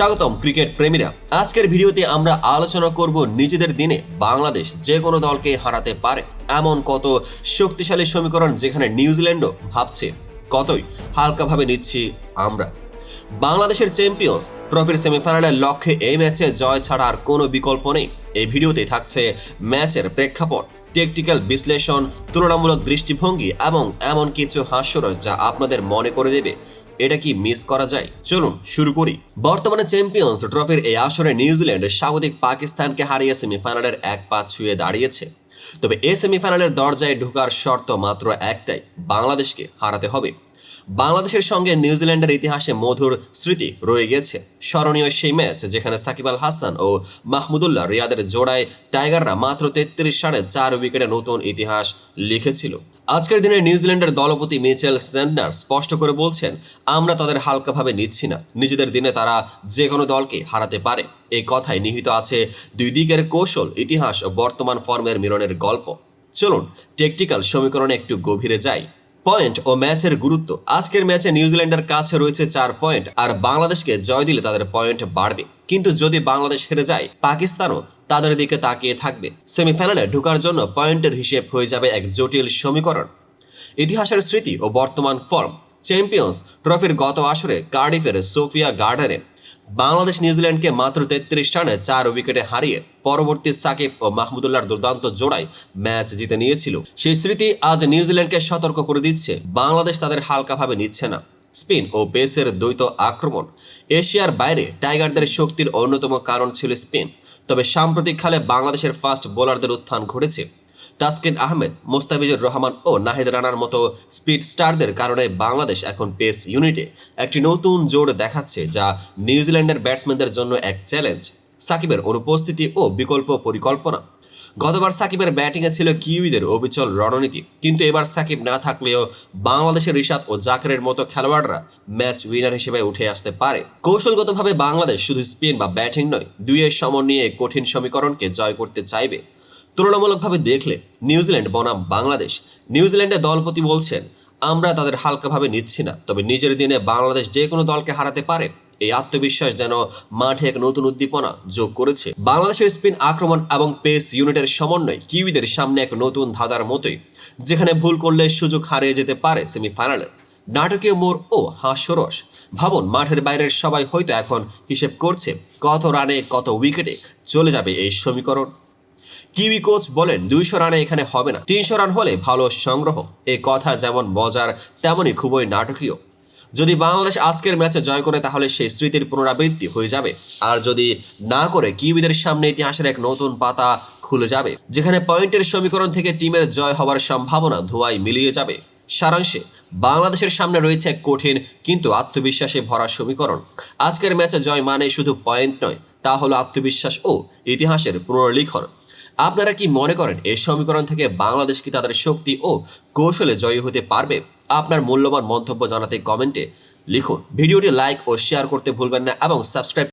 স্বাগতম ক্রিকেট প্রেমীরা। আজকের ভিডিওতে আমরা আলোচনা করব নিজেদের দিনে বাংলাদেশ যে কোনো দলকে হারাতে পারে এমন কত শক্তিশালী সমীকরণ যেখানে নিউজিল্যান্ডও ভাবছে কতই হালকাভাবে নিচ্ছি আমরা। বাংলাদেশের চ্যাম্পিয়ন্স ট্রফির সেমিফাইনালের লক্ষ্যে এই ম্যাচে জয় ছাড়া আর কোনো বিকল্প নেই। এই ভিডিওতে থাকছে ম্যাচের প্রেক্ষাপট, টেকটিক্যাল বিশ্লেষণ, তুলনামূলক দৃষ্টিভঙ্গি এবং এমন কিছু হাস্যরস যা আপনাদের মনে করে দেবে এটা কি মিস করা যায়। চলুন শুরু করি। বর্তমানে চ্যাম্পিয়ন্স ট্রফির এই আসরে নিউজিল্যান্ড স্বাগতিক পাকিস্তানকে হারিয়ে সেমিফাইনালের এক পা ছুঁয়ে দাঁড়িয়েছে। তবে এই সেমিফাইনালের দরজায় ঢোকার শর্ত মাত্র একটাই, বাংলাদেশকে হারাতে হবে। বাংলাদেশের সঙ্গে নিউজিল্যান্ডের ইতিহাসে মধুর স্মৃতি রয়ে গেছে। স্মরণীয় সেই ম্যাচ যেখানে সাকিব আল হাসান ও মাহমুদুল্লাহ রিয়াদের জোড়ায় টাইগাররা মাত্র 33 রানে 4 উইকেটে নতুন ইতিহাস লিখেছিল। আজকের দিনে নিউজিল্যান্ডের দলপতি মিচেল স্যান্ডার্স স্পষ্ট করে বলছেন, আমরা তাদের হালকাভাবে নিচ্ছি না। নিজেদের দিনে তারা যে কোনো দলকে হারাতে পারে। এই কথায় নিহিত আছে দুই দিকের কৌশল, ইতিহাস ও বর্তমান ফর্মের মিলনের গল্প। চলুন টেকটিক্যাল সমীকরণে একটু গভীরে যাই। পয়েন্ট ও ম্যাচের গুরুত্ব। আজকের ম্যাচে নিউজিল্যান্ডের কাছে রয়েছে 4 পয়েন্ট, আর বাংলাদেশকে জয় দিলে তাদের পয়েন্ট বাড়বে। কিন্তু যদি বাংলাদেশ হেরে যায়, পাকিস্তানও তাদের দিকে তাকিয়ে থাকবে। সেমিফাইনালে ঢোকার জন্য পয়েন্টের হিসেব হয়ে যাবে এক জটিল সমীকরণ। ইতিহাসের স্মৃতি ও বর্তমান ফর্ম। চ্যাম্পিয়ন্স ট্রফির গত আসরে কার্ডিফের সোফিয়া গার্ডেনে বাংলাদেশ নিউজিল্যান্ডকে মাত্র 33 রানে 4 উইকেটে হারিয়ে পরবর্তী সাকিব ও মাহমুদুল্লাহর দুর্দান্ত জোড়ায় ম্যাচ জিতে নিয়েছিল। সেই স্মৃতি আজ নিউজিল্যান্ডকে সতর্ক করে দিচ্ছে, বাংলাদেশ তাদের হালকাভাবে নিচ্ছে না। স্পিন ও পেসের দ্বৈত আক্রমণ। এশিয়ার বাইরে টাইগারদের শক্তির অন্যতম কারণ ছিল স্পিন। তবে সাম্প্রতিক কালে বাংলাদেশের ফাস্ট বোলারদের উত্থান ঘটেছে। তাসকিন আহমেদ, মোস্তাফিজুর রহমান ও নাহিদ রানার মতো স্পিড স্টারদের কারণে বাংলাদেশ এখন পেস ইউনিটে একটি নতুন জোড় দেখাচ্ছে, যা নিউজিল্যান্ডের ব্যাটসম্যানদের জন্য এক চ্যালেঞ্জ। সাকিবের অনুপস্থিতি ও বিকল্প পরিকল্পনা। গতবার সাকিবের ব্যাটিংয়ে ছিল কিউইদের অবিচল রণনীতি, কিন্তু এবার সাকিব না থাকলেও বাংলাদেশের রিশাদ ও জাকেরের মতো খেলোয়াড়রা ম্যাচ উইনার হিসেবে উঠে আসতে পারে। কৌশলগতভাবে বাংলাদেশ শুধু স্পিন বা ব্যাটিং নয়, দুইয়ের সমন্বয়ে কঠিন সমীকরণকে জয় করতে চাইবে। তুলনামূলকভাবে দেখলে নিউজিল্যান্ড বনাম বাংলাদেশ। নিউজিল্যান্ডের দলপতি বলছেন, আমরা তাদের হালকাভাবে নিচ্ছি না, তবে নিজের দিনে বাংলাদেশ যে কোনো দলকে হারাতে পারে। এই আত্মবিশ্বাস যেন মাঠে এক নতুন উদ্দীপনা যোগ করেছে। বাংলাদেশের স্পিন আক্রমণ এবং পেস ইউনিটের সমন্বয় কিউইদের সামনে এক নতুন ধাঁধার মতোই, যেখানে ভুল করলে সুযোগ হারিয়ে যেতে পারে সেমিফাইনালে। নাটকীয় মোড় ও হাস্যরস। ভাবুন, মাঠের বাইরের সবাই হয়তো এখন হিসেব করছে কত রানে কত উইকেটে চলে যাবে এই সমীকরণ। কিউই কোচ বলেন, 200 রানে এখানে হবে না, 300 রান হলে ভালো সংগ্রহ। এই কথা যেমন মজার তেমনই খুবই নাটকীয়। যদি বাংলাদেশ আজকের ম্যাচে জয় করে তাহলে সেই স্মৃতির পুনরাবৃত্তি হয়ে যাবে, আর যদি না করে কিউইদের সামনে ইতিহাসের এক নতুন পাতা খুলে যাবে, যেখানে পয়েন্টের সমীকরণ থেকে টিমের জয় হওয়ার সম্ভাবনা ধোঁয়ায় মিলিয়ে যাবে। সারাংশে, বাংলাদেশের সামনে রয়েছে এক কঠিন কিন্তু আত্মবিশ্বাসে ভরা সমীকরণ। আজকের ম্যাচে জয় মানে শুধু পয়েন্ট নয়, তা হলো আত্মবিশ্বাস ও ইতিহাসের পুনর্লিখন। আপনারা কি মনে করেন এই সমীকরণ থেকে বাংলাদেশ কি তাদের শক্তি ও কৌশলে জয়ী হতে পারবে? আপনার মূল্যবান মন্তব্য জানাতে কমেন্টে লিখুন। ভিডিওটি লাইক ও শেয়ার করতে ভুলবেন না এবং সাবস্ক্রাইব